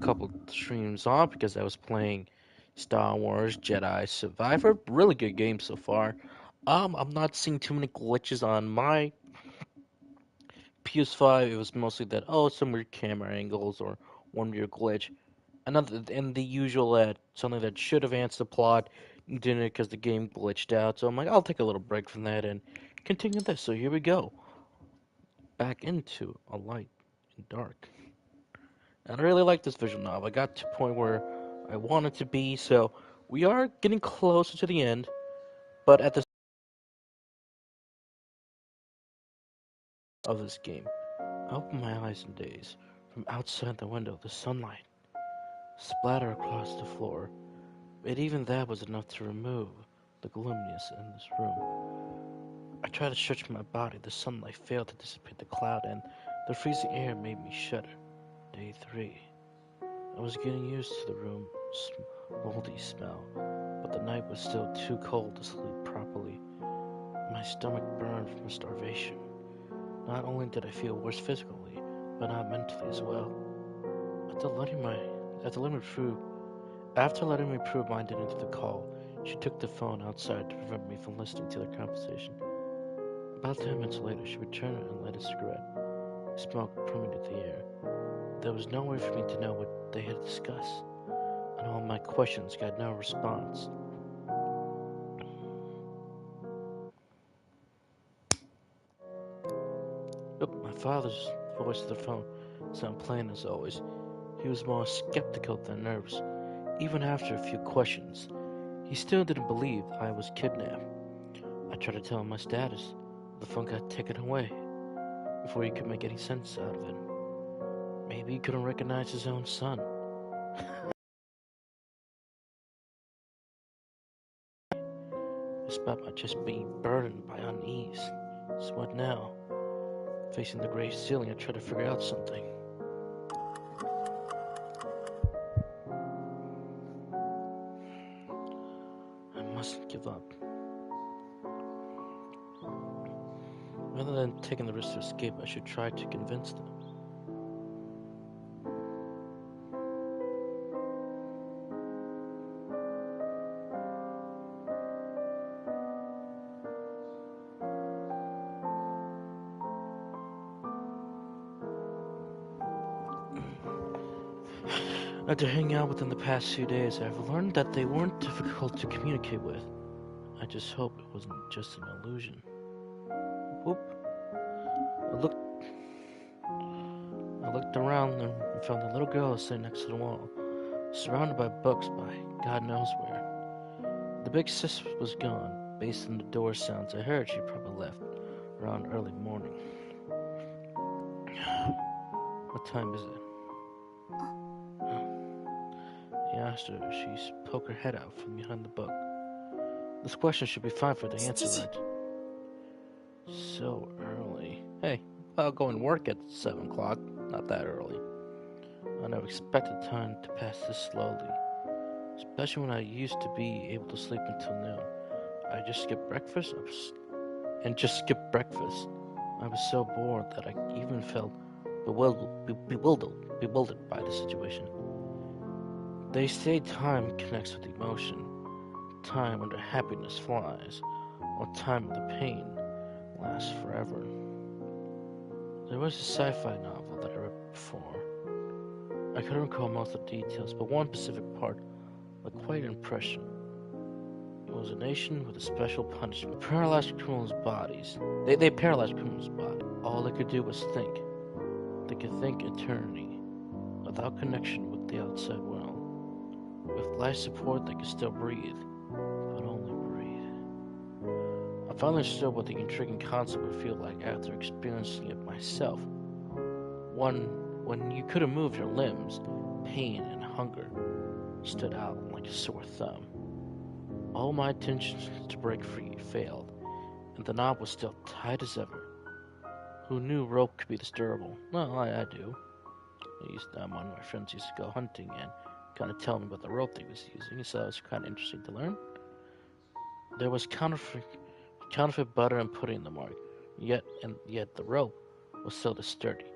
couple streams on because I was playing Star Wars Jedi Survivor. Really good game so far. I'm not seeing too many glitches on my PS5. It was mostly that, oh, some weird camera angles or one weird glitch. Another, and the usual that something that should have answered the plot didn't because the game glitched out. So I'm like, I'll take a little break from that and continue this. So here we go, back into A Light in Dark. And I really like this visual novel. I got to a point where I wanted to be, so we are getting closer to the end, but at the of this game, I open my eyes and daze. From outside the window, the sunlight splatter across the floor. But even that was enough to remove the gloominess in this room. I tried to stretch my body. The sunlight failed to dissipate the cloud, and the freezing air made me shudder. Day 3. I was getting used to the room's moldy smell, but the night was still too cold to sleep properly. My stomach burned from starvation. Not only did I feel worse physically, but not mentally as well. After letting me prove my identity to the call, she took the phone outside to prevent me from listening to their conversation. About 10 minutes later, she returned and lit a cigarette. Smoke permeated the air. There was no way for me to know what they had discussed, and all my questions got no response. My father's voice to the phone sounded plain as always. He was more skeptical than nervous. Even after a few questions, he still didn't believe I was kidnapped. I tried to tell him my status. The phone got taken away before he could make any sense out of it. Maybe he couldn't recognize his own son. Despite my chest being burdened by unease. So what now? Facing the gray ceiling, I tried to figure out something. I mustn't give up. Rather than taking the risk to escape, I should try to convince them. After hanging out with them the past few days, I've learned that they weren't difficult to communicate with. I just hope it wasn't just an illusion. Whoop. I looked around and found the little girl sitting next to the wall, surrounded by books by God knows where. The big sis was gone. Based on the door sounds I heard, she probably left around early morning. What time is it? I asked her. She poked her head out from behind the book. This question should be fine for the answer, right? So early. Hey, I'll go and work at 7 o'clock. Not that early. I never expected time to pass this slowly. Especially when I used to be able to sleep until noon. I just skipped breakfast. I was so bored that I even felt bewildered by the situation. They say time connects with emotion. Time when the happiness flies, or time when the pain lasts forever. There was a sci-fi novel that I read before. I couldn't recall most of the details, but one specific part looked quite an impression. It was a nation with a special punishment. Paralyzed criminals' bodies. They paralyzed criminals' bodies. All they could do was think. They could think eternity, without connection with the outside world. With life support, they could still breathe, but only breathe. I finally understood what the intriguing concept would feel like after experiencing it myself. When you couldn't move your limbs, pain and hunger stood out like a sore thumb. All my intentions to break free failed, and the knob was still tight as ever. Who knew rope could be this durable? Well, I do. One of my friends used to go hunting and kind of tell me about the rope they was using, so it was kind of interesting to learn. There was counterfeit butter and pudding in the market, yet the rope was still sturdy.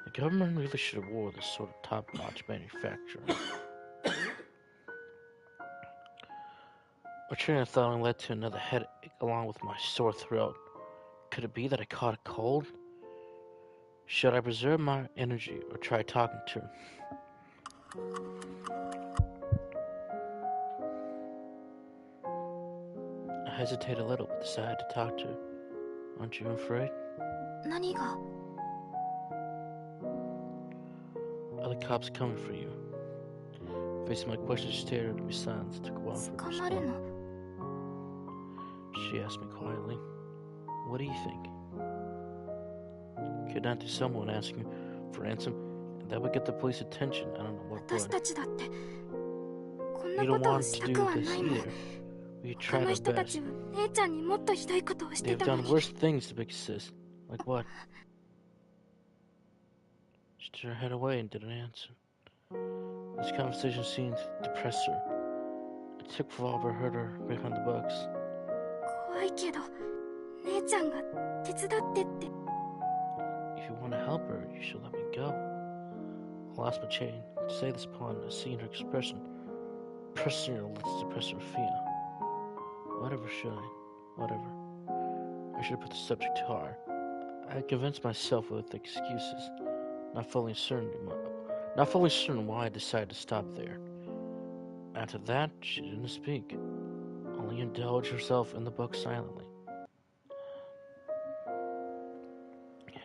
The government really should have wore this sort of top-notch manufacturing. My train of thought only led to another headache, along with my sore throat. Could it be that I caught a cold? Should I preserve my energy or try talking to her? I hesitated a little, but decided to talk to her. Aren't you afraid? 何が Are the cops coming for you? Facing my question, she stared at me silently. It took a while for her to 捕まる respond. の She asked me quietly, "What do you think? Kidnapping someone asking for ransom, that would get the police attention. I don't know what 私 would. たちだってこんな You こ don't とを want し to たく do は this ないもん either. We 他 tried の our 人た best. ちは姉ちゃんにもっとひどいことをして They've たの done に worse things to big sis. Like what?" She turned her head away and didn't answer. This conversation seemed to depress her. It took a while to hurt her behind the bucks. 怖いけど姉ちゃんが手伝ってって If you want to help her, you should let me go. I lost my chain. To say this upon seeing her expression, pressing her lips to suppress her fear. Whatever should I? Whatever. I should have put the subject to heart. I convinced myself with excuses, not fully certain why I decided to stop there. After that, she didn't speak, only indulged herself in the book silently.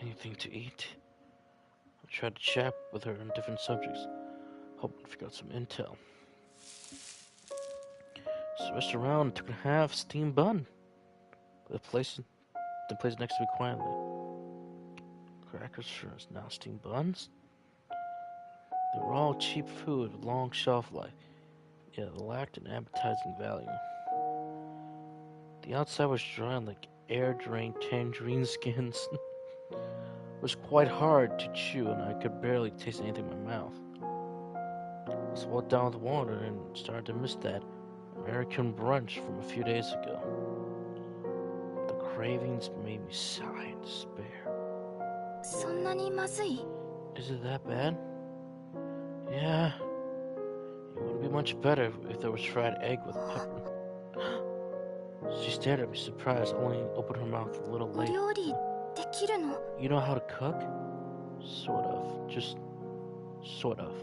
Anything to eat? I tried to chat with her on different subjects, hoping to figure out some intel. Switched around and took a half steamed bun. The place next to me quietly. Crackers for us now steamed buns. They were all cheap food with long shelf life, yet lacked an appetizing value. The outside was dry like air-drained tangerine skins. It was quite hard to chew, and I could barely taste anything in my mouth. I swallowed down with water and started to miss that American brunch from a few days ago. The cravings made me sigh in despair. そんなにまずい Is it that bad? Yeah. It would be much better if there was fried egg with pepper. She stared at me surprised, only opened her mouth a little お late. 料理できるの You know how to cook? Sort of. Just sort of.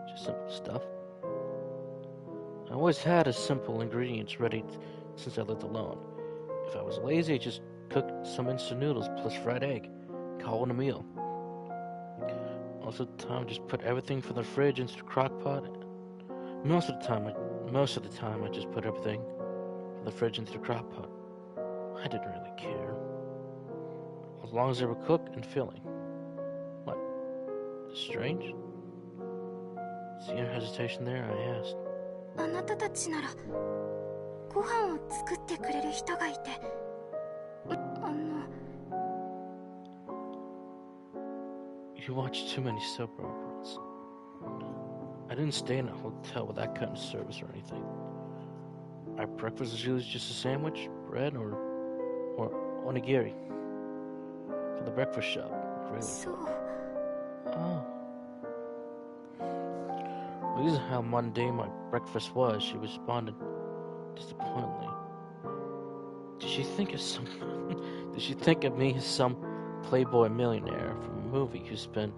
Just simple stuff. I always had a simple ingredients ready since I lived alone. If I was lazy, I just cooked some instant noodles plus fried egg. Call it a meal. Most of the time, I just put everything from the fridge into the crock pot. Most of the time, I just put everything from the fridge into the crock pot. I didn't really care. As long as they were cooked and filling. What? Strange? Seeing her hesitation there, I asked. あなたたちならご飯を作ってくれる人がいてYou watch too many soap operas. I didn't stay in a hotel with that kind of service or anything. Our breakfast is usually just a sandwich, bread, or onigiri. From the breakfast shop. Really. そう Oh. Realizing how mundane my breakfast was, she responded disappointedly. Did she think of me as some playboy millionaire from a movie who spent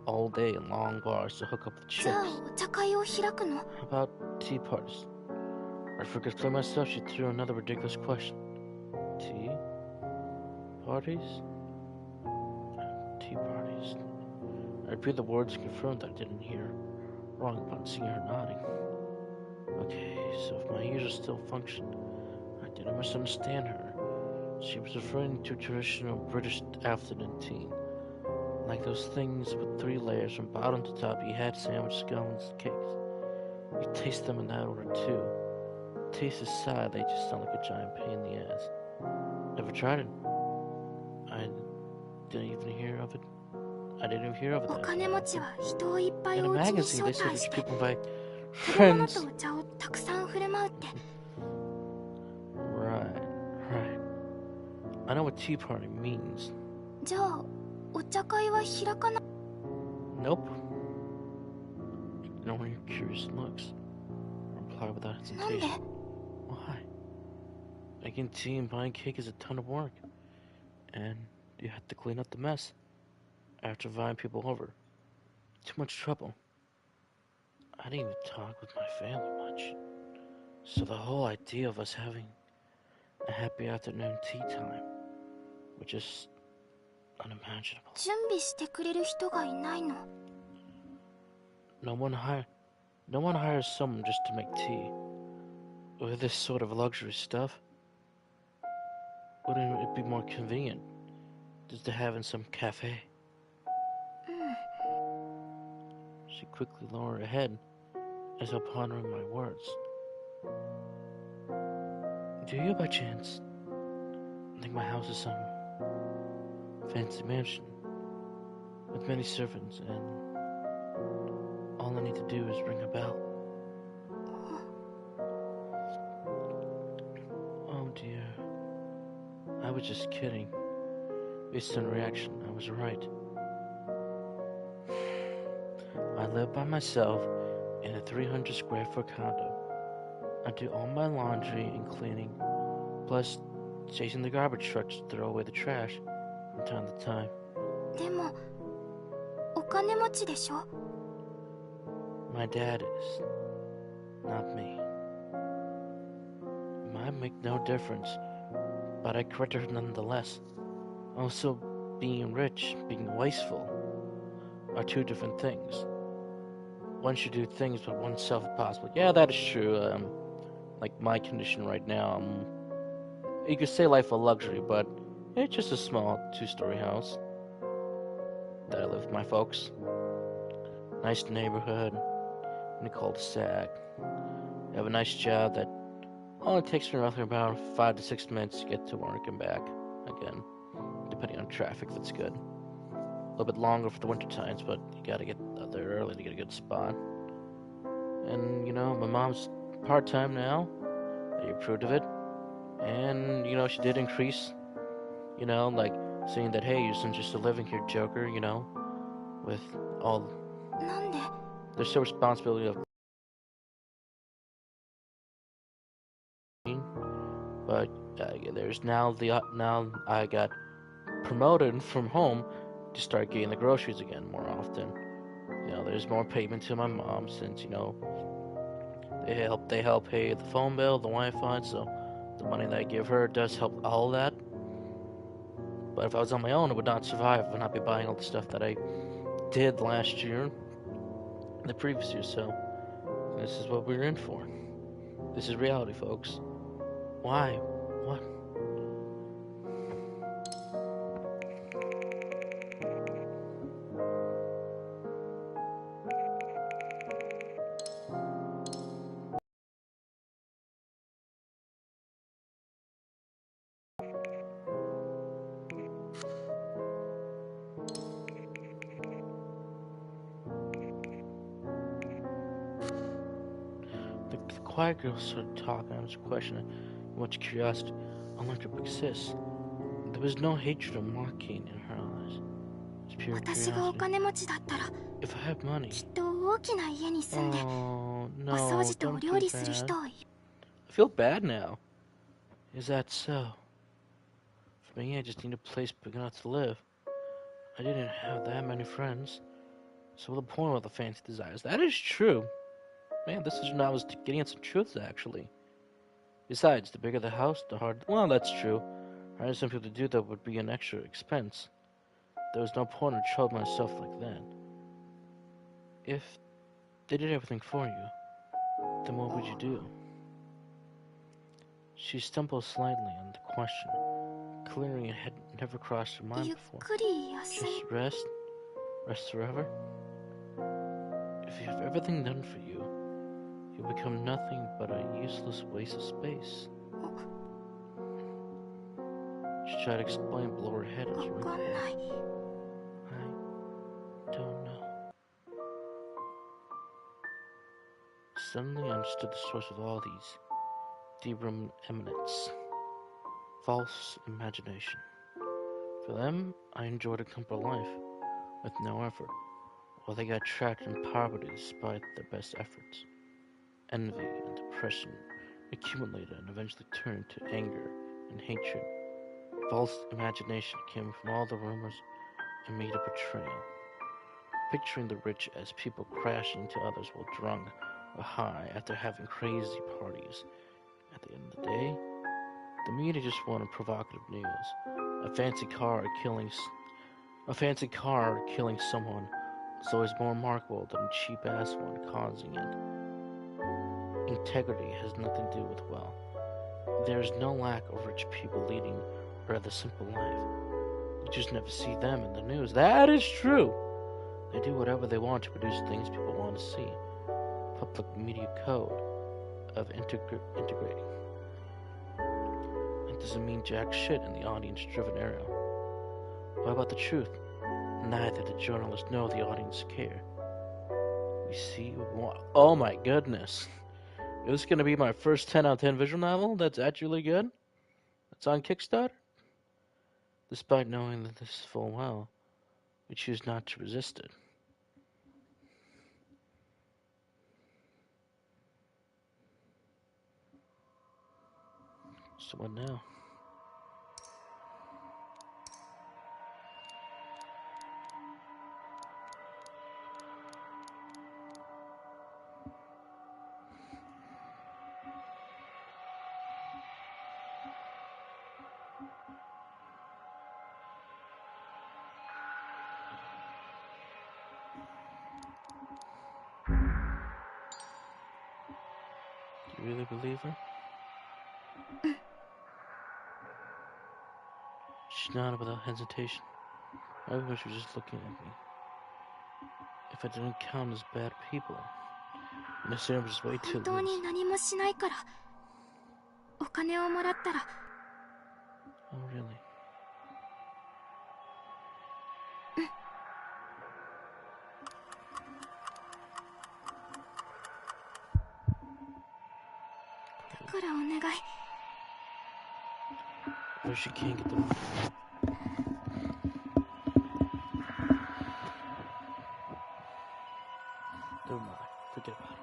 all day in long bars to hook up with じゃあ chicks? お茶会を開くの How about tea parties? I forgot to explain myself, she threw another ridiculous question. Tea? Parties? Tea parties. I repeated the words and confirmed that I didn't hear wrong upon seeing her nodding. Okay, so if my ears are still functioning, I didn't misunderstand her. She was referring to traditional British afternoon tea. Like those things with 3 layers from bottom to top, you had sandwiches, scones, and cakes. You taste them in that order too. Taste aside, they just sound like a giant pain in the ass. Never tried it. I didn't even hear of it. お金持ちは人をいっぱい In a お家に magazine, 招 they said 待し rich て people invite 食べ物 friends. とお茶をたくさん振る舞うって Right. I know what tea party means. じゃあお茶会は開かな... Nope. Ignoring your curious looks. Reply without hesitation. Why? Making tea and buying cake is a ton of work. And you have to clean up the mess after inviting people over. Too much trouble. I didn't even talk with my family much. So the whole idea of us having a happy afternoon tea time was just unimaginable. 準備してくれる人がいないの? No one hires someone just to make tea. With this sort of luxury stuff, wouldn't it be more convenient just to have in some cafe? She quickly lowered her head as though pondering my words. Do you by chance think my house is some fancy mansion with many servants and all I need to do is ring a bell? Oh dear. I was just kidding. Based on reaction, I was right. I live by myself in a 300 square foot condo. I do all my laundry and cleaning, plus chasing the garbage trucks to throw away the trash from time to time. でも、お金持ちでしょ? My dad is, not me. Might make no difference, but I correct her nonetheless. Also, being rich, being wasteful, are two different things. One should do things for oneself if possible. Yeah, that is true. Like my condition right now, you could say life a luxury, but it's just a small 2-story house that I live with my folks. Nice neighborhood, in a cul-de-sac. I have a nice job that only takes me roughly about 5 to 6 minutes to get to work and back again, depending on traffic if it's good. A little bit longer for the winter times, but you gotta get out there early to get a good spot. And, you know, my mom's part-time now. I approved of it. And, you know, she did increase, you know, like, saying that, hey, you're just a living here, Joker, you know, with all... なんで? There's still responsibility of... But there's now I got promoted from home to start getting the groceries again more often. You know, there's more payment to my mom since, you know, they help pay the phone bill, the Wi-Fi, so the money that I give her does help all that. But if I was on my own, I would not survive. I would not be buying all the stuff that I did last year, the previous year, so this is what we're in for. This is reality, folks. Why? What? The quiet girl started talking. I was questioning much curiosity. I learned to persist. There was no hatred or mocking in her eyes. It was pure curiosity. If I have money... Oh, no, don't do that. I feel bad now. Is that so? For me, I just need a place big enough to live. I didn't have that many friends. So what's the point of the fancy desires? That is true. Man, this is when I was getting at some truths, actually. Besides, the bigger the house, the harder... Well, that's true. Hiring some people to do that would be an extra expense. There was no point in troubling myself like that. If they did everything for you, then what would you do? She stumbled slightly on the question, clearing it had never crossed her mind before. Just rest? Rest forever? If you have everything done for you, you'll become nothing but a useless waste of space. She tried to explain below her head as well. I don't know. Suddenly I understood the source of all these deep-room emanates. False imagination. For them, I enjoyed a comfortable life with no effort, while they got trapped in poverty despite their best efforts. Envy and depression accumulated and eventually turned to anger and hatred. False imagination came from all the rumors and made a betrayal. Picturing the rich as people crashing into others while drunk or high after having crazy parties. At the end of the day, the media just wanted provocative news. A fancy car killing someone is always more remarkable than a cheap-ass one causing it. Integrity has nothing to do with wealth. There is no lack of rich people leading a rather simple life. You just never see them in the news. That is true. They do whatever they want to produce things people want to see. Public media code of integrating. It doesn't mean jack shit in the audience-driven era. What about the truth? Neither the journalists nor the audience care. We see what we want. Oh my goodness. Is this going to be my first 10 out of 10 visual novel that's actually good? It's on Kickstarter? Despite knowing that this is full well, we choose not to resist it. So what now? Do you really believe her? She nodded without hesitation. I wish she was just looking at me. If I didn't count as bad people, and the was just way too loose. 本当に何もしないからお金をもらったら Oh, really? Where she can't get the money. Never mind. Forget about it.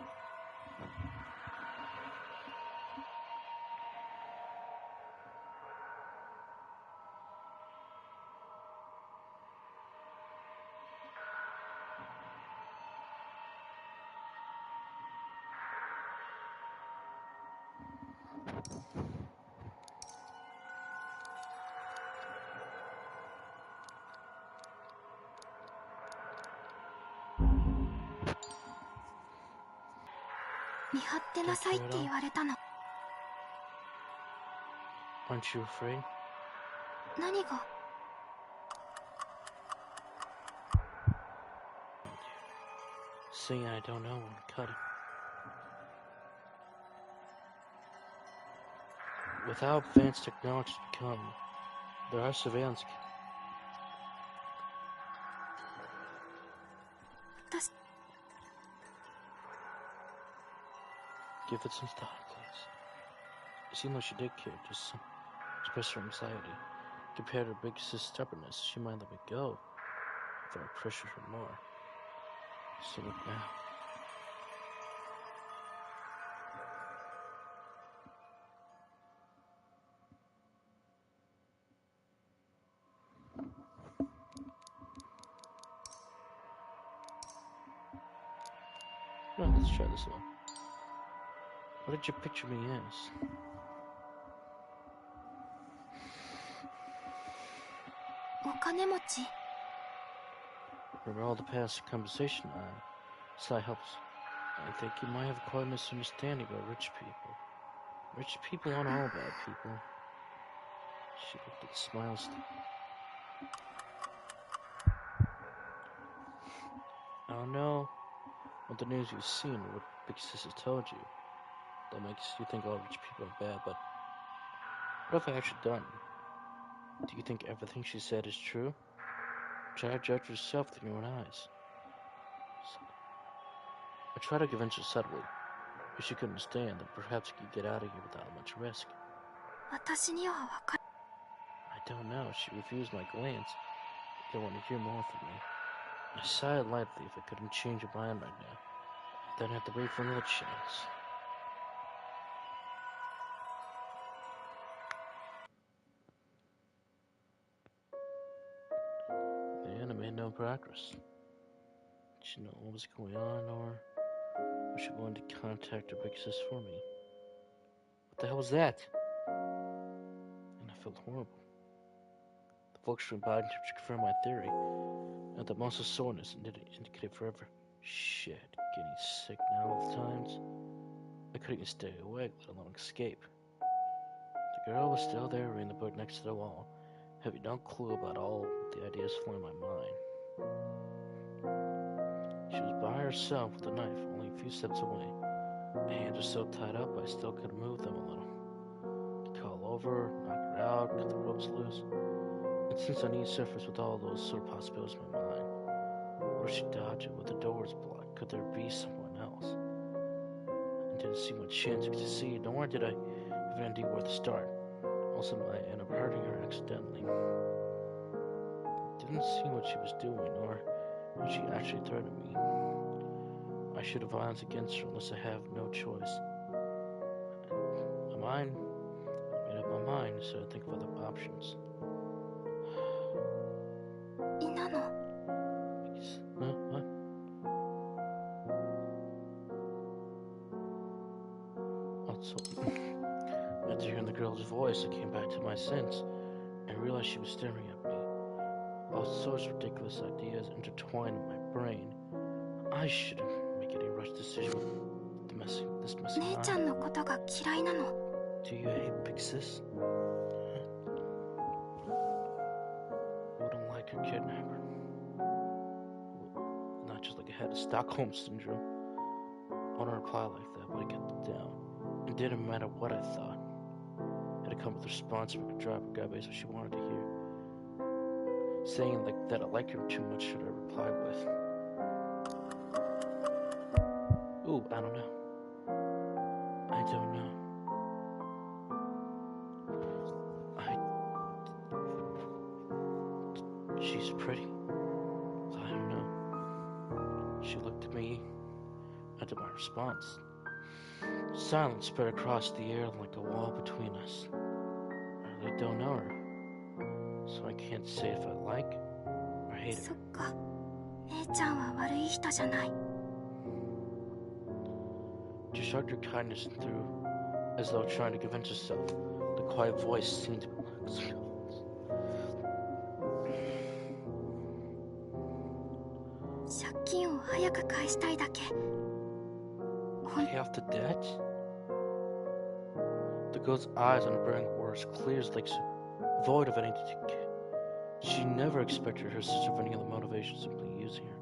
Aren't you afraid? 何が Saying I don't know when to cut it. With how advanced technology has become, there are surveillance. Give it some thought, please. It seemed like she did care, just express her anxiety. Compared to her big sis' stubbornness, she might let me go if I pressured her more. So look now. Well, let's try this one. What did you picture me as? Remember all the past conversation Sai helps. I think you might have quite a misunderstanding about rich people. Rich people aren't all bad people. She looked at Smiles. I don't know what the news you've seen or what Big Sister told you that makes you think all rich people are bad, but what have I actually done? Do you think everything she said is true? Try to judge yourself through your own eyes. I tried to convince her subtly. If she could understand that perhaps you could get out of here without much risk. I don't know. She refused my glance. Didn't want to hear more from me. I sighed lightly. If I couldn't change her mind right now, then I'd have to wait for another chance. And I made no progress. Did she know what was going on, or was she willing to contact her big sis for me? What the hell was that? And I felt horrible. The fluctuating body temperature confirmed my theory, and the muscle soreness indicated forever. Shit, getting sick now all the times. I couldn't even stay awake, let alone escape. The girl was still there reading the book next to the wall, having no clue about all the ideas flowing in my mind. She was by herself with a knife, only a few steps away. My hands were so tied up I still could move them a little. Call over, knock her out, cut the ropes loose. And since I need surface with all those sort of possibilities in my mind, what if she dodged it with the doors blocked? Could there be someone else? I didn't see much chance to succeed, nor did I have an idea where to start. Also, might end up hurting her accidentally. Didn't see what she was doing, or if she actually threatened me. I should have violence against her unless I have no choice. I made up my mind, so I think of other options. What? Also, after hearing the girl's voice, I came back to my sense and realized she was staring at me. All sorts of ridiculous ideas intertwined in my brain. I shouldn't make any rush decision with this messy mind. Do you hate Big Sis? Wouldn't like her kidnapper. Not just like I had a Stockholm syndrome. I want to reply like that, but I kept it down. It didn't matter what I thought. I had to come with a response from a driver guy based on what she wanted to hear. Saying like that I like her too much, should I reply with? Ooh, I don't know. I don't know. She's pretty. I don't know. She looked at me after my response. Silence spread across the air like a wall between us. I really don't know her, so I can't say if I like or hate her. She shrugged her kindness through, as though trying to convince herself. The quiet voice seemed to relax. Pay off the debt? The girl's eyes on the burning were as clear as lakes, void of anything. She never expected her sister of any other motivation, simply using her.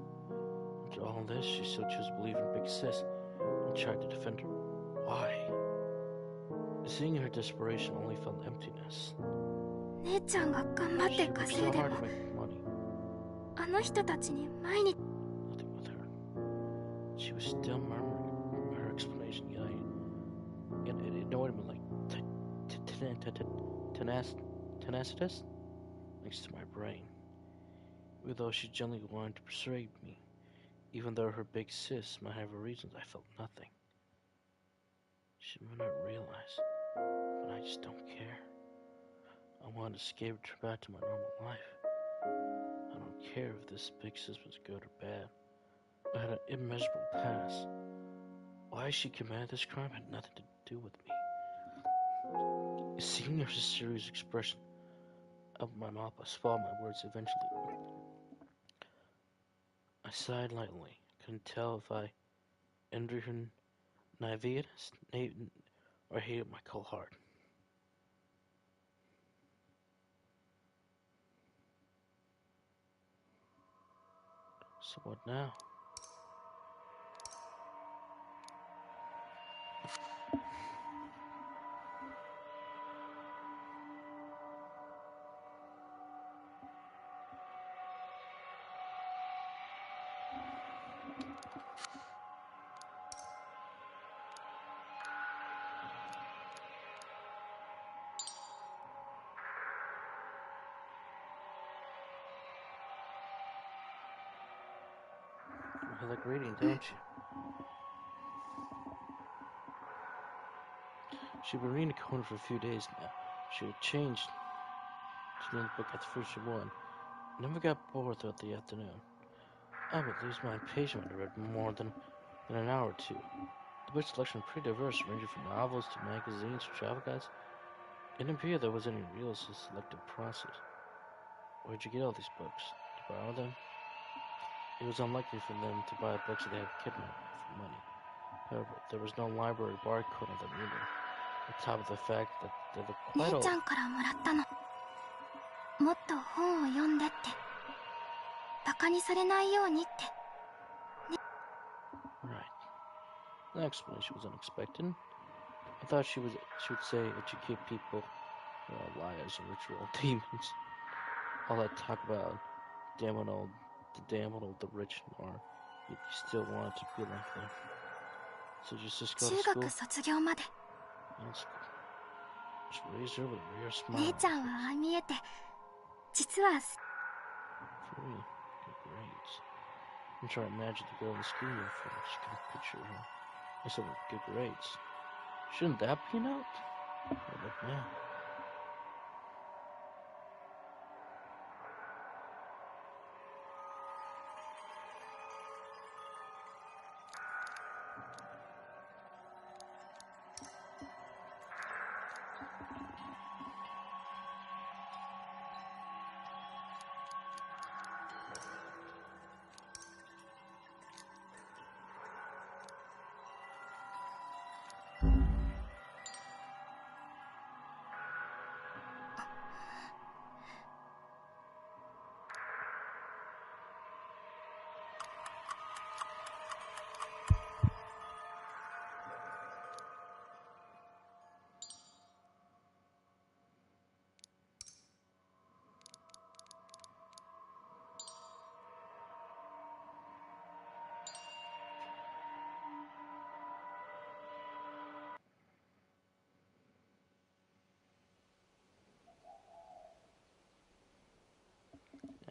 After all this, she still chose to believe in Big Sis and tried to defend her. Why? Seeing her desperation only felt emptiness. She worked so hard to make money. Nothing with her. She was still murmuring her explanation, yet it annoyed me like tenacitous next to my brain. Even though she gently wanted to persuade me, even though her big sis might have her reasons, I felt nothing. She may not realize, but I just don't care. I wanted to escape and turn back to my normal life. I don't care if this big sis was good or bad. I had an immeasurable past. Why she committed this crime had nothing to do with me. Seeing her serious expression of my mouth, I swallowed my words eventually. I sighed lightly. Couldn't tell if I envied her naivete or hated my cold heart. So what now? You like reading, don't you? She'd been reading Conan for a few days now. She had changed to the book after first she won. Never got bored throughout the afternoon. I would lose my patience when I read more than an hour or two. The book selection was pretty diverse, ranging from novels to magazines to travel guides. It didn't appear there was any real selective process. Where'd you get all these books? Did you borrow them? It was unlikely for them to buy books that they had kidnapped for money. However, there was no library barcode on them either, on top of the fact that they were quite old. 姉ちゃんからもらったの。もっと本を読んでって。バカにされないようにって。Right. The explanation was unexpected. I thought she would say educate people were all liars and ritual demons. All that talk about the damn old, the rich are, you still wanted to be like them. So just go to 中 school? 学卒業まで。 That's cool. Just raise her with a rare smile. 姉ちゃんはああ見えて、実は。 For real, good grades. I'm trying to imagine the girl in the school uniform. She can picture her. I said good grades. Shouldn't that be an out? Well, look now.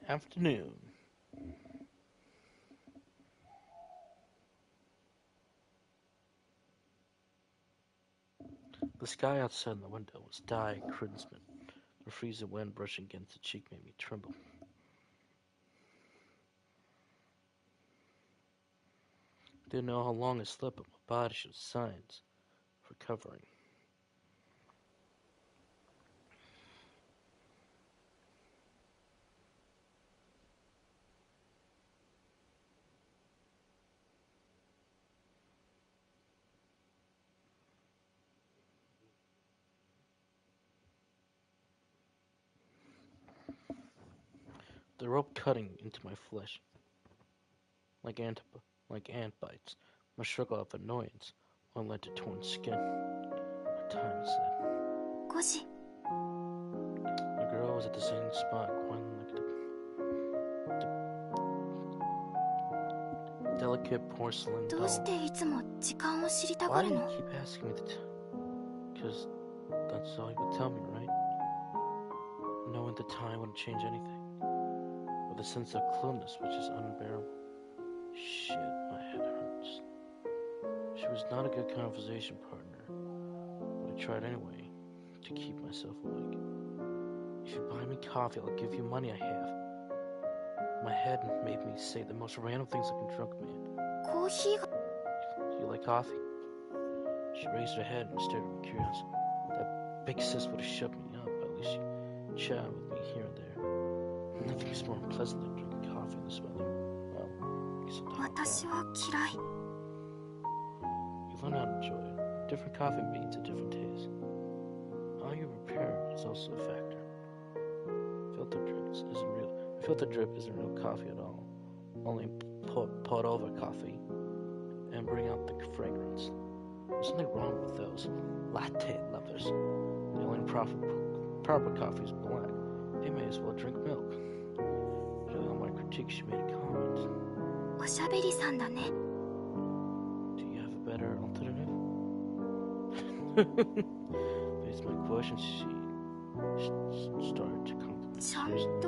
Afternoon. The sky outside the window was dyed crimson. The freezing wind brushing against the cheek made me tremble. I didn't know how long I slept, but my body showed signs of recovering. The rope cutting into my flesh, like ant bites. My struggle of annoyance one led to torn skin. My time said. 5時。 The girl was at the same spot, going like the delicate porcelain どう doll. していつも時間を知りたが Why る do you の？ keep asking me to Because that's all you would tell me, right? Knowing the time wouldn't change anything. With a sense of cluelessness which is unbearable. Shit, my head hurts. She was not a good conversation partner, but I tried anyway to keep myself awake. If you buy me coffee, I'll give you money I have. My head made me say the most random things like a drunk man. コーヒーが。 You like coffee? She raised her head and stared at me curiously. That big sis would have shut me up, but at least she chatted with me here and there. Nothing is more unpleasant than drinking coffee in this weather. Well, I guess I'll talk about 私は嫌い。 You learn how to enjoy it. Different coffee beans have different tastes. How you prepare it is also a factor. Filter drip isn't real coffee at all. Only pot over coffee and bring out the fragrance. There's something wrong with those latte lovers. The only proper coffee is black. They may as well drink milk. During all my critiques, she made a comment. おしゃべりさんだね。 Do you have a better alternative? Based on my questions, she started to come to ちゃんと。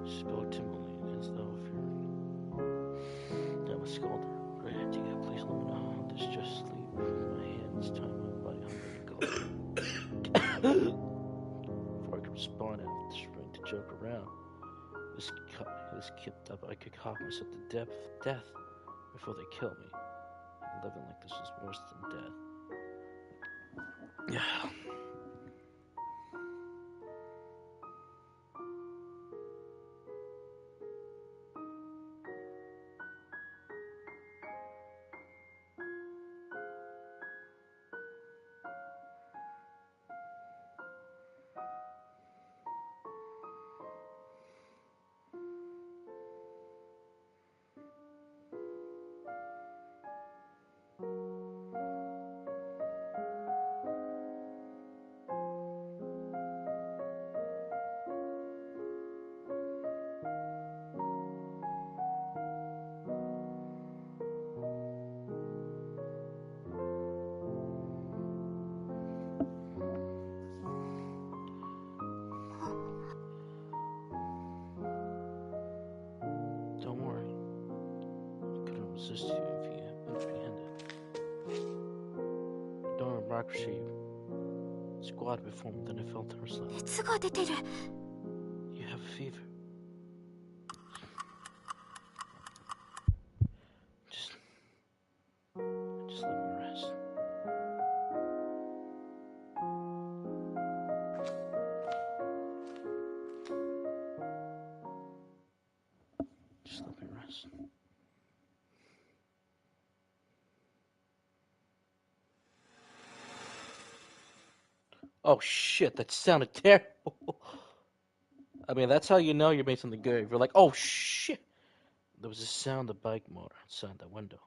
She spoke timidly as though fearing. this kept up, I could cough myself to death before they kill me. Living like this was worse than death. Yeah. Don't worry. I couldn't resist you if you apprehended. During democracy squad before me, then I felt her slap. 熱が出てる。 You have a fever. Just let me rest. Just let me rest. Oh shit, that sounded terrible. I mean, that's how you know you're making something good. You're like, oh shit. There was a sound of bike motor outside that window.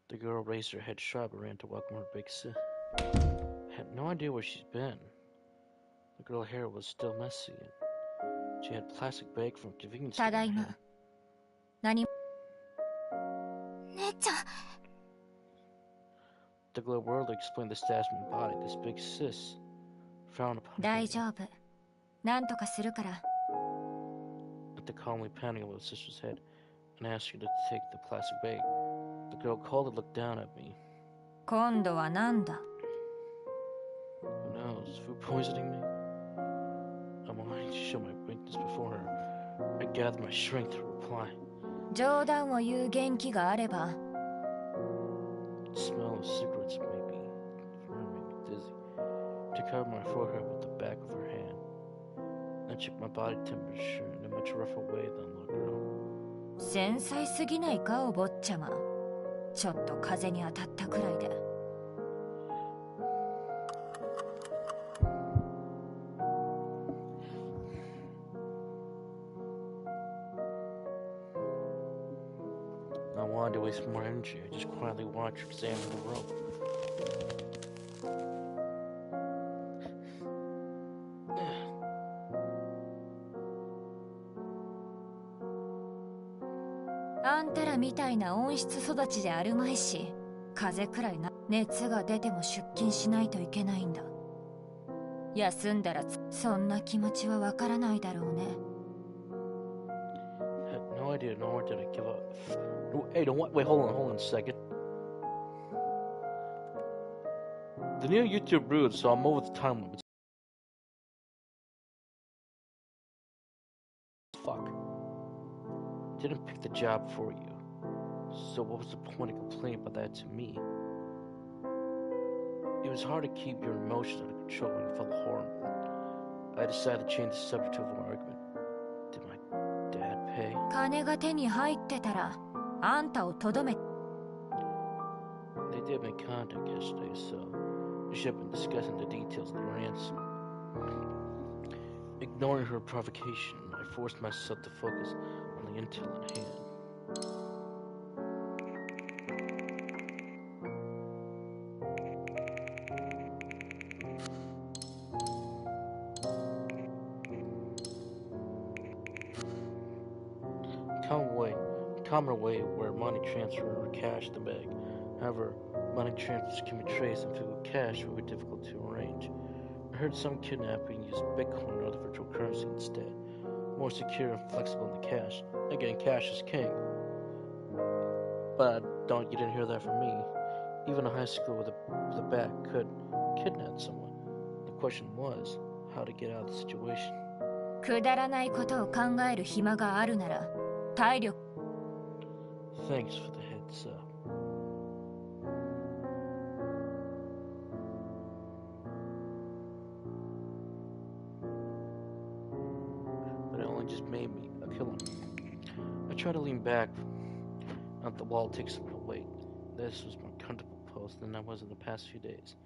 The girl raised her head sharp and ran to welcome her big sis. I had no idea where she'd been. The girl's hair was still messy, and she had a plastic bag from a convenience store. ただいま。何？姉ちゃん。 The glow world explained the status of my body. This big sis frowned upon me. 大丈夫。なんとかするから。 After calmly pounding over the sister's head and asked her to take the plastic bag, the girl coldly looked down at me. 今度はなんだ？ Who knows? Food poisoning me? I'm wanting to show my weakness before her. I gathered my strength to reply. 冗談を言う元気があれば。 The smell of cigarettes made me dizzy. To cover my forehead with the back of her hand. I checked my body temperature in a much rougher way than the girl. 繊細すぎないかお坊ちゃま。ちょっと風に当たったくらいで。 I wanted to waste more energy. I just quietly watched her examine the rope.あんたらみたいな温室育ちじゃあるまいし、風邪くらいな。熱が出ても出勤しないといけないんだ。休んだらそんな気持ちはわからないだろうね。 Had no idea, nor did I give up. Hey, don't what? Wait, hold on a second. The new YouTube brewed, so I'm over the time limit. Fuck. Didn't pick the job for you. So what was the point of complaining about that to me? It was hard to keep your emotions under control when you felt horrible. I decided to change the subject to avoid argument. Did my dad pay? 金が手に入ってたら、あんたをとどめ。 They did make contact yesterday, so we should have been discussing the details of the ransom. Ignoring her provocation, I forced myself to focus on the intel at hand. Common way where money transfer or cash the bag. However, money transfers can be traced and filled with cash would be difficult to arrange. I heard some kidnapping use Bitcoin or other virtual currency instead. More secure and flexible than cash. Again, cash is king. But you didn't hear that from me. Even a high school with a bat could kidnap someone. The question was how to get out of the situation. くだらないことを考える暇があるなら、体力 Thanks for the heads up. But it only just made me a killer. I try to lean back on the wall, take some more weight. This was more comfortable pose than I was in the past few days,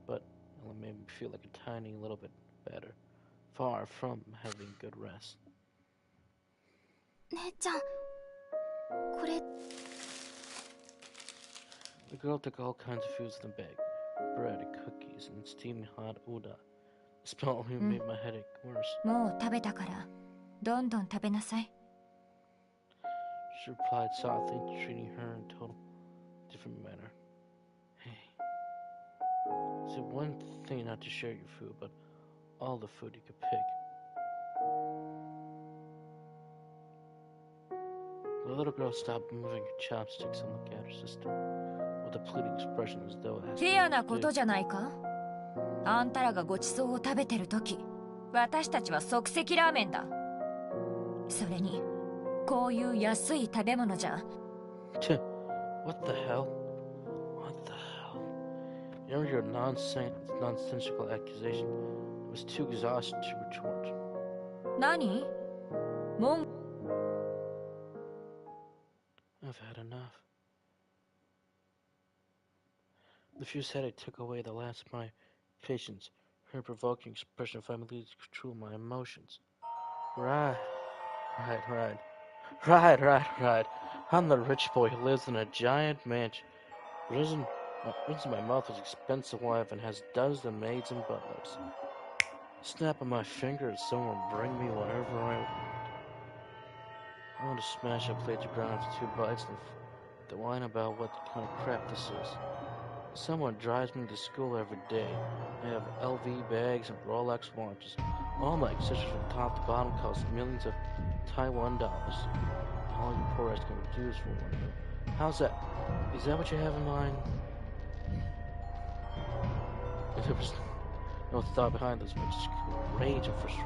but it only made me feel like a tiny little bit better, far from having good rest. 姉ちゃんこれ The girl took all kinds of foods in the bag, bread, cookies, and steaming hot udon. The smell only made my headache worse. もう食べたからどんどん食べなさい She replied softly, treating her in a total different manner. Hey, it's one thing not to share your food, but all the food you could pick. The little girl stopped moving her chopsticks and looked at her sister with a pleading expression as though it フェアなことじゃないかあんたらがごちそうを食べてる時私たちは即席ラーメンだそれにこういう安い食べ物じゃ What the hell? What the hell? You know your nonsensical accusation was too exhausting to retort. 何もん I've had enough. The fierce headache took away the last of my patience. Her provoking expression finally leads to control my emotions. Right. I'm the rich boy who lives in a giant mansion. Risen in my mouth is expensive wife and has dozens of maids and butlers. Snap of my finger and someone bring me whatever I want. I want to smash a plate to ground for 2 bites and the whine about what kind of crap this is. Someone drives me to school every day. I have LV bags and Rolex watches. All my accessories from top to bottom cost millions of Taiwan dollars. All you poor ass can do is for one. How's that? Is that what you have in mind? There was no thought behind this, but just rage and frustration.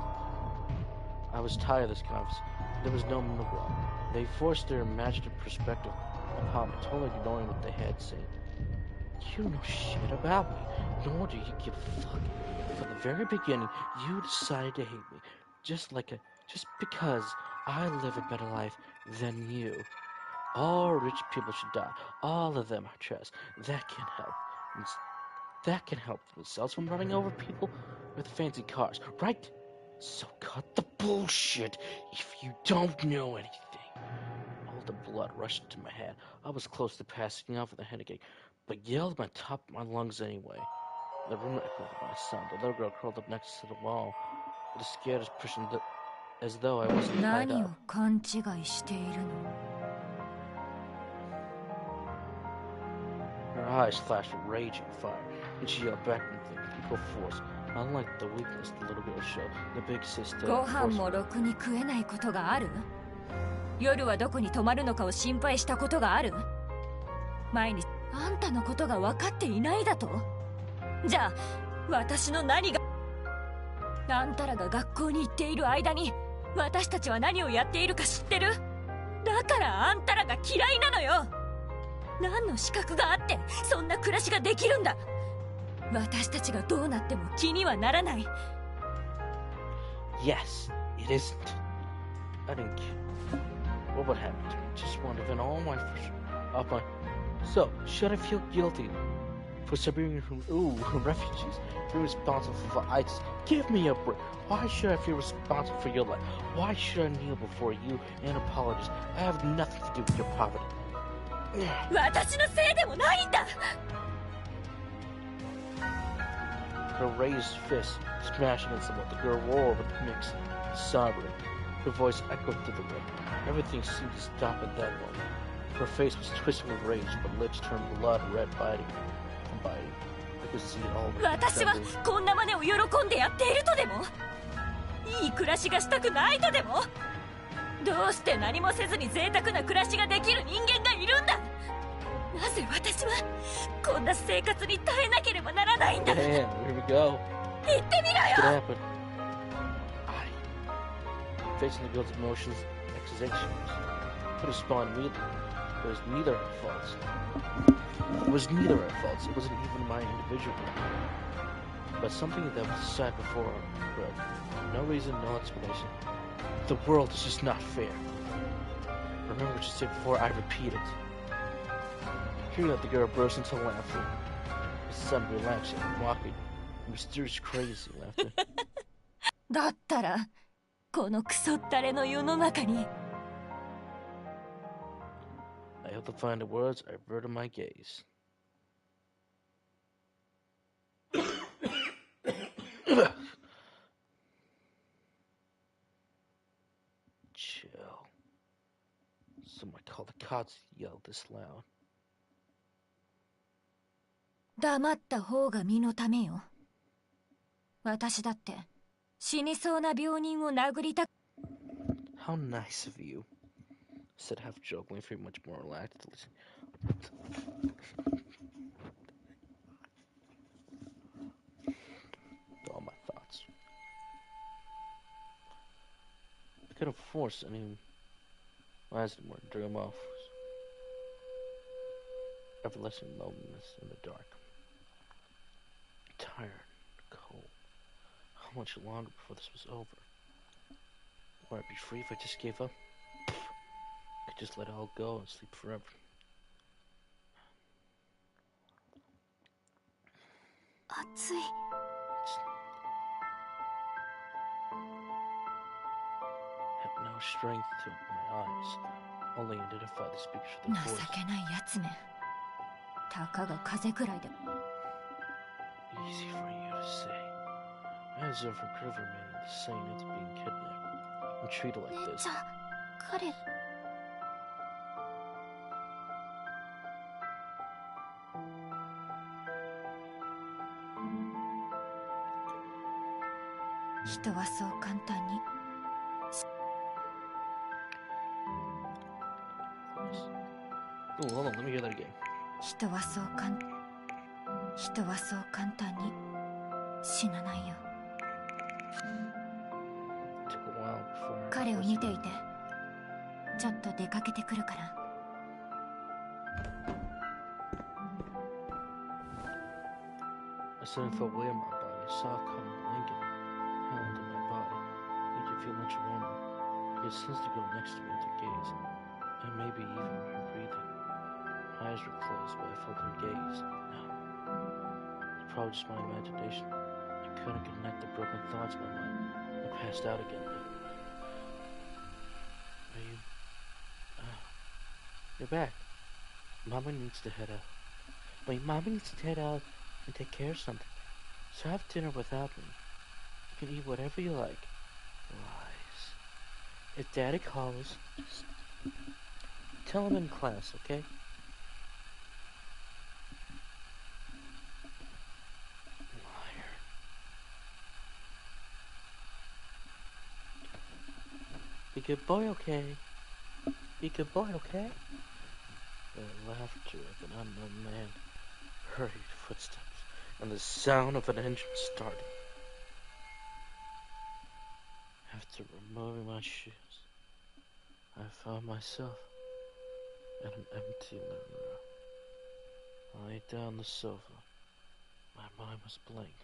I was tired of this conversation. There was no middle ground. They forced their imaginative perspective upon me, totally ignoring what they had said. You know shit about me, nor do you give a fuck. From the very beginning, you decided to hate me, just because I live a better life than you. All rich people should die. All of them are trash. That can help. That can help themselves from running over people with fancy cars, right? So cut the bullshit if you don't know anything. All the blood rushed into my head. I was close to passing out with a headache, but yelled at the top of my lungs anyway. The room echoed with my sound. The little girl curled up next to the wall with a scared expression as though I wasn't tied up. 勘違いしているの Her eyes flashed with raging fire, and she yelled back with equal force. Unlike the weakness the little girl showed, the big sister... ご飯もろくに食えないことがある夜はどこに泊まるのかを心配したことがある毎日あんたのことが分かっていないだとじゃあ私の何があんたらが学校に行っている間に私たちは何をやっているか知ってるだからあんたらが嫌いなのよ何の資格があってそんな暮らしができるんだ私たちがどうなっても気にはならない Yes, it isn't. I didn't care. What would happen to me? Just want to vent all my frustration. So, should I feel guilty for suffering from refugees? Being responsible for ISIS? Give me a break. Why should I feel responsible for your life? Why should I kneel before you and apologize? I have nothing to do with your poverty. 私のせいでもないんだ Her raised fist smashed against the wall. The girl roared with mixed sobbing. Her voice echoed through the room. Everything seemed to stop at that moment. Her face was twisted with rage, but lips turned blood red, biting and biting. I could see it all. 私はこんな真似を喜んでやっているとでもいい暮らしがしたくないとでもどうして何もせずに贅沢な暮らしができる人間がいるんだなぜ私はこんな生活に耐えなければならないんだ Damn, here we go. 言ってみろよ What happened? Facing the girl's emotions, accusations. could have spawned immediately. It was neither our faults. It wasn't even my individual one. But something that was said before, but no reason, no explanation. The world is just not fair. Remember what you said before, I repeat it. Hearing that, the girl burst into laughter. His son relaxed and mocking. Mysterious, crazy laughter. だったらこのクソったれの世の中に I held to find the words, I averted my gaze. Chill. Someone called the cops and yelled this loud. 黙った方が身のためよ。私だって死にそうな病人を殴りた How nice of you, said half jokingly, very much more relaxed. All my thoughts. I could have forced any lasting word to dream off. Everlasting loneliness in the dark. Tired, cold. How much longer before this was over? Would I be free if I just gave up? I could just let it all go and sleep forever. Hot. Had no strength to open my eyes. Only identify the speakers for their voice. 情けないやつめ。たかが風くらいで。 Easy for you to say. I deserve for could have remained the same after being kidnapped and treated like this. 彼 人はそう簡単に Oh, hold on, let me hear that again. 人はそう簡単に死なないよ。 Took a while before I 彼を見ていてちょっと出かけてくるから。 A sudden felt weight on my body. A soft, calm blanket held in my body. Made you feel much warmer. I could sense the girl next to me with her gaze, and maybe even her breathing. My eyes were closed, but I felt her gaze. No. It's probably just my imagination. I couldn't connect the broken thoughts in my mind. I passed out again. Are you... You're back. Mama needs to head out. Wait, Mama needs to head out and take care of something. So have dinner without me. You can eat whatever you like. Lies. If Daddy calls, tell him in class, okay? Liar. Be a good boy, okay? Be a good boy, okay? The laughter of an unknown man, hurried footsteps, and the sound of an engine starting. After removing my shoes, I found myself in an empty living room. I lay down on the sofa. My mind was blank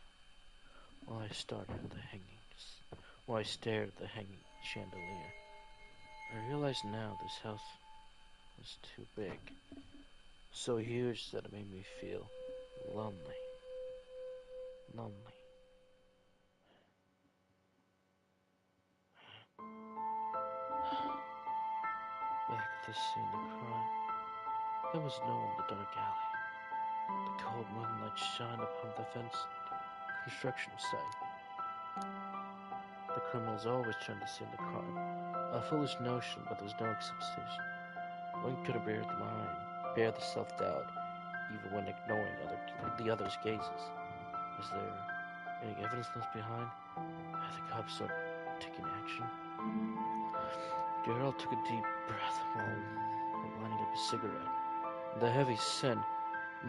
while I stared at the hanging chandelier. I realized now this house was too big, so huge that it made me feel lonely. Back at the scene of the crime, there was no one in the dark alley. The cold moonlight shined upon the fenced construction site. The criminals always turned to scene of the crime. A foolish notion, but there was no acceptation. One could bear the self-doubt, even when ignoring the other's gazes. Was there any evidence left behind? Had the cops started taking action? Gerald took a deep breath while lining up a cigarette. The heavy scent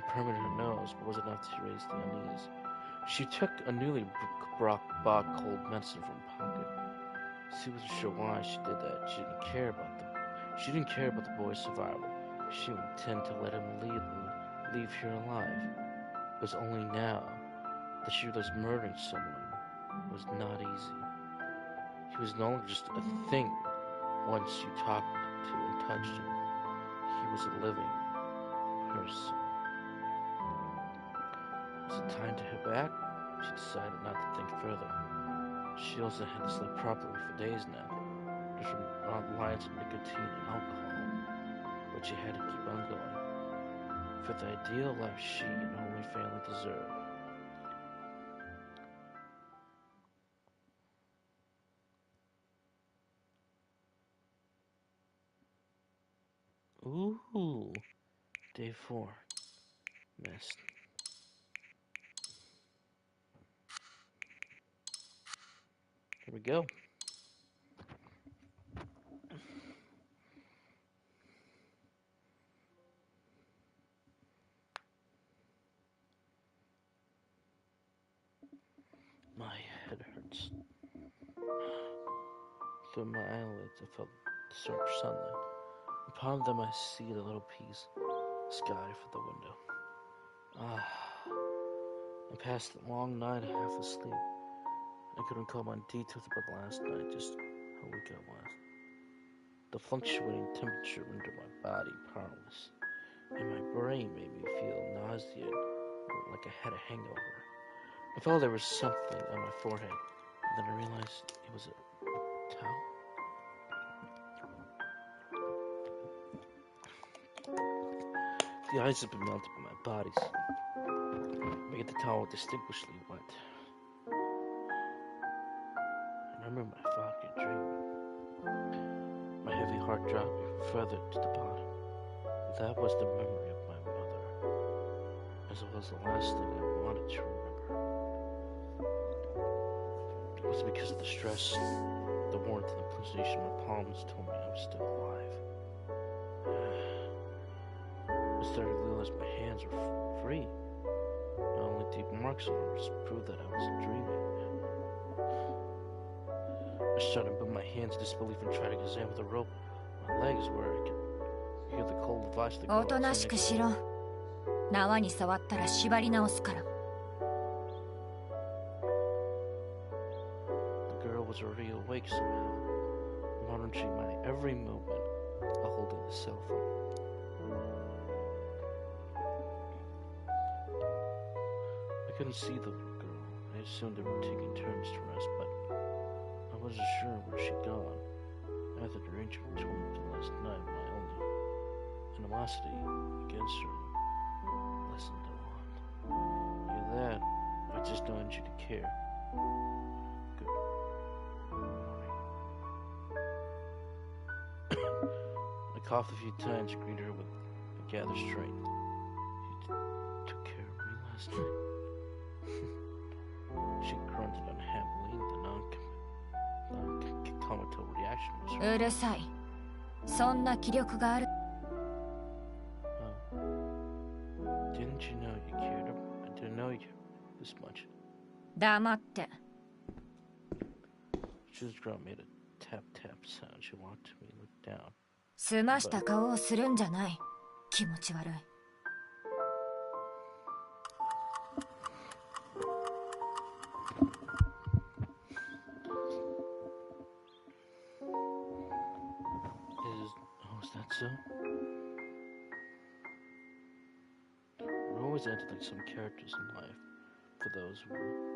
permeated her nose, but was enough to raise the unease. She took a newly bought cold medicine from her pocket. She wasn't sure why she did that. She didn't care about She didn't care about the boy's survival. She intended to let him leave here alive. It was only now that she realized murdering someone was not easy. He was no longer just a thing once you talked to and touched him. He was a living person. Was it time to head back? She decided not to think further. She also had to sleep properly for days now, just from reliance on nicotine and alcohol, but she had to keep on going for the ideal life she and her only family deserved. Ooh, day 4. Missed. Here we go. My head hurts. Through my eyelids, I felt the sharp sunlight. Upon them, I see the little piece of sky from the window. I passed a long night half asleep. I couldn't recall my details about last night, just how weak I was. The fluctuating temperature rendered my body powerless, and my brain made me feel nauseated, like I had a hangover. I felt there was something on my forehead, and then I realized it was a towel. The ice had been melted by my bodies, making the towel distinguishably wet. I remember my foggy dream. My heavy heart dropping further to the bottom. That was the memory of my mother, as well as the last thing I wanted to remember. It was because of the stress, the warmth, and the pulsation of my palms told me I was still alive. I started to realize my hands were free. Not only deep marks on them just proved that I wasn't dreaming. I started to put my hands in disbelief and tried to examine the rope, my legs, where I could hear the cold advice to go. おとなしくしろ。縄に触ったら縛り直すから。The girl was already awake somehow, monitoring my every movement while holding the cell phone. I couldn't see the little girl. I assumed they were taking turns to rest, but I wasn't sure where she'd gone. After the arrangement between the last night, my only animosity against her lessened a lot. You're that, I just don't want you to care. Good morning. I coughed a few times and greeted her with a gathered strength. You took care of me last night. She grunted unhappily, and the non-committal reaction was her. うるさい。そんな気力がある。Oh. Didn't you know you cared? I didn't know you this much. 黙って。She's girl made a tap tap sound. She walked to me and looked down. 澄ました顔をするんじゃない。気持ち悪い。Is that so? We're always acting like some characters in life for those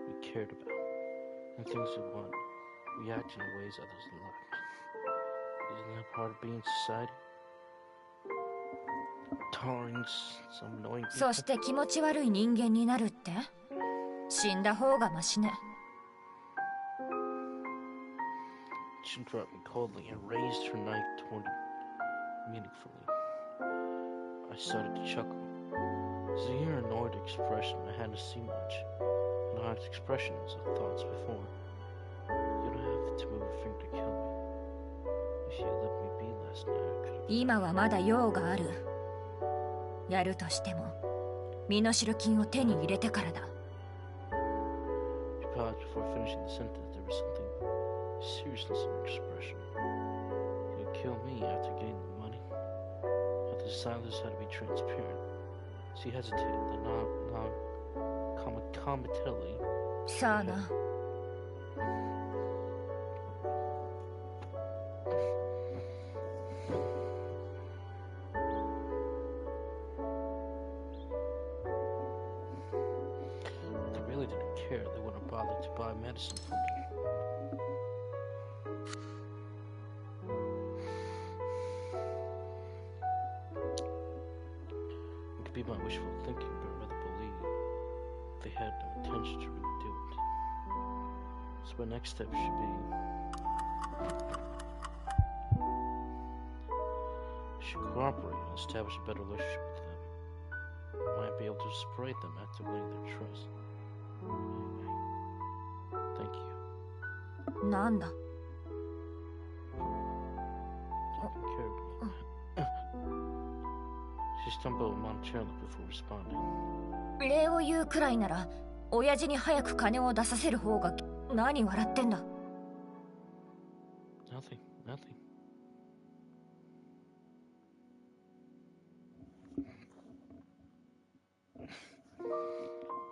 we cared about and things we want, reacting in ways others liked. Isn't that part of being society? Tolerating some annoying people? そして気持ち悪い人間になるって？死んだ方がマシね。She interrupted me coldly and raised her knife toward me meaningfully. I started to chuckle. Seeing her annoyed expression, I hadn't seen much annoyed expressions of thoughts before. You don't have to move a finger to kill me. If you let me be last night, I could have... 今はまだ用がある。やるとしても、身代金を手に入れてからだ。She paused before finishing the sentence. There was something seriousness in her expression. You'd kill me after getting the sailors had to be transparent. She hesitated, then non-commentally. さあな。They really didn't care. They wouldn't bother to buy medicine for me. It could be my wishful thinking, but I'd rather believe they had no intention to really do it. So my next step should be... I should cooperate and establish a better relationship with them. I might be able to separate them after winning their trust. Anyway, thank you. なんだ。 Taking care of me. She stumbled momentarily before responding. 礼を言うくらいなら、親父に早く金を出させる方が。何笑ってんだ。 Nothing.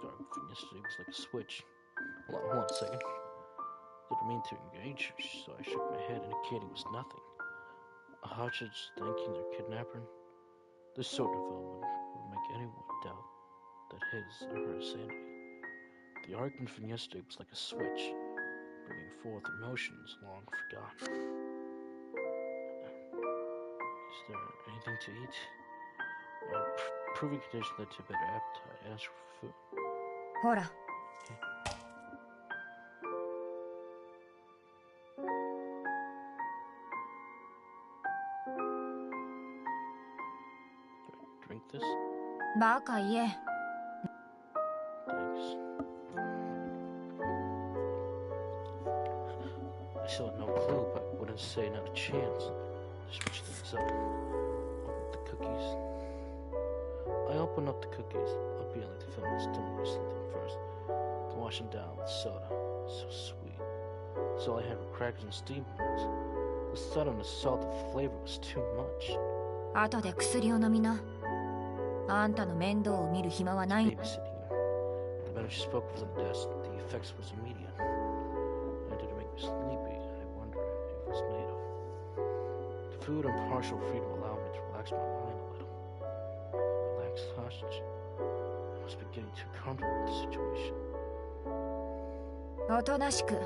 Dark from yesterday was like a switch. Hold on a second. Didn't mean to engage her, so I shook my head, indicating it was nothing. A hostage thanking their kidnapper. This sort of development would make anyone doubt that his or her sanity. The argument from yesterday was like a switch, bringing forth emotions long forgotten. Is there anything to eat? My proving condition led to a better appetite. I asked for food. ほら。 Drink this? バカ言え。 Thanks. I still had no clue, but I wouldn't say not a chance. Just switch things up. I opened up the cookies, appealing to fill my stomach with something first. Then wash them down with soda. So sweet. So all I had were crackers and steamed ones. The soda and the salted flavor was too much. 後で薬を飲みな。あんたの面倒を見る暇はない。 Babysitting her. The minute she spoke was on the desk, the effects was immediate. It didn't make me sleepy. I wonder if it was made of. The food and partial freedom allowed me to relax my mind a little. Relaxed hostage. I must be getting too comfortable with the situation. おとなしく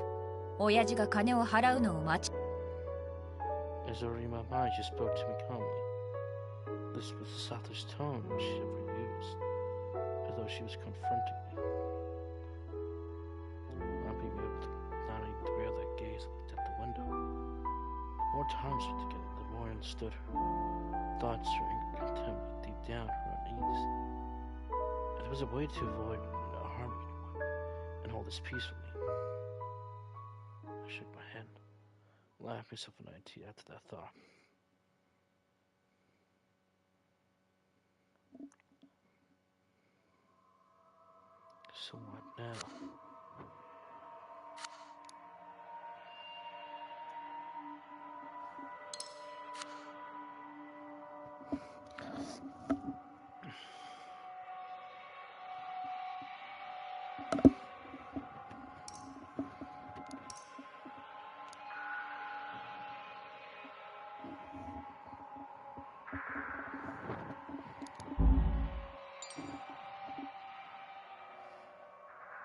親父が金を払うのを待ち。 As already in my mind, she spoke to me calmly. This was the softest tone she ever used, as though she was confronting me. Not even able to bear that gaze, I looked at the window. The more times we were together, the more I understood her. Thoughts, her anger, contempt, deep down, her unease. And there was a way to avoid harming anyone and hold this peacefully. I shook my head, laughed myself an idea after that thought. So what now?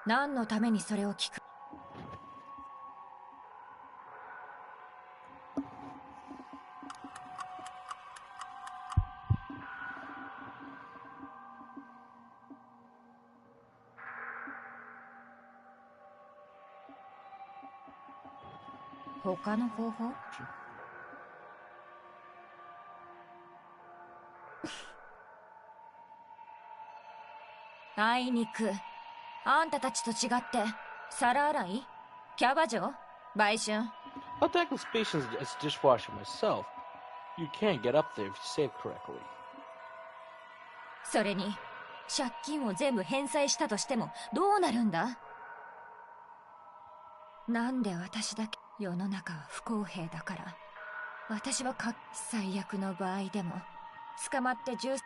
何のためにそれを聞く。 他の方法？ あいにくあんたたちと違って皿洗い、キャバ嬢、売春。 I'll tackle patients as a dishwasher myself. You can't get up there if you save correctly. それに借金を全部返済したとしてもどうなるんだ？なんで私だけ。世の中は不公平だから、私は最悪の場合でも捕まって10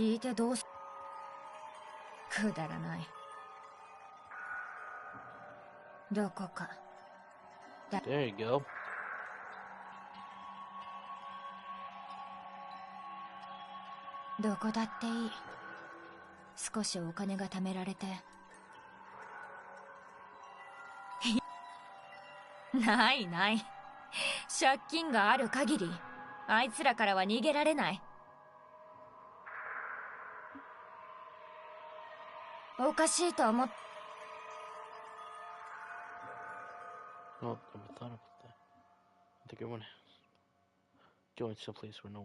聞いてどうすくだらない。どこか There you go. どこだっていい。少しお金が貯められて。ないない。借金がある限りあいつらからは逃げられない。おかしいと思っ Oh, I never thought about that. I think everyone joins someplace where no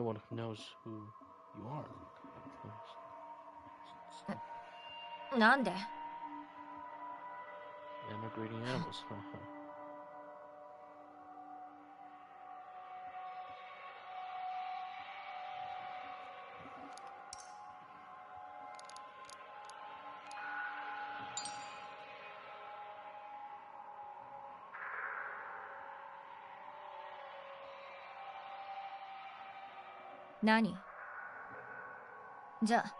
one knows who you are. なんで Emigrating animals. 何じゃあ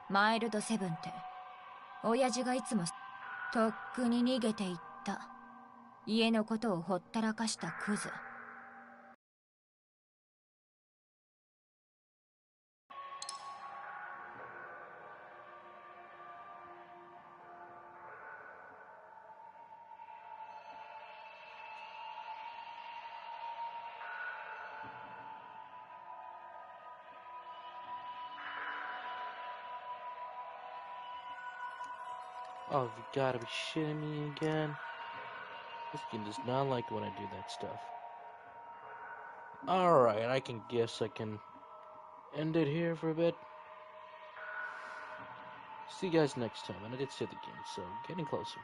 マイルドセブンって親父がいつもとっくに逃げていった。家のことをほったらかしたクズ。Oh, you gotta be shitting me again. This game does not like when I do that stuff. Alright, I can end it here for a bit. See you guys next time, and I did save the game, so getting closer.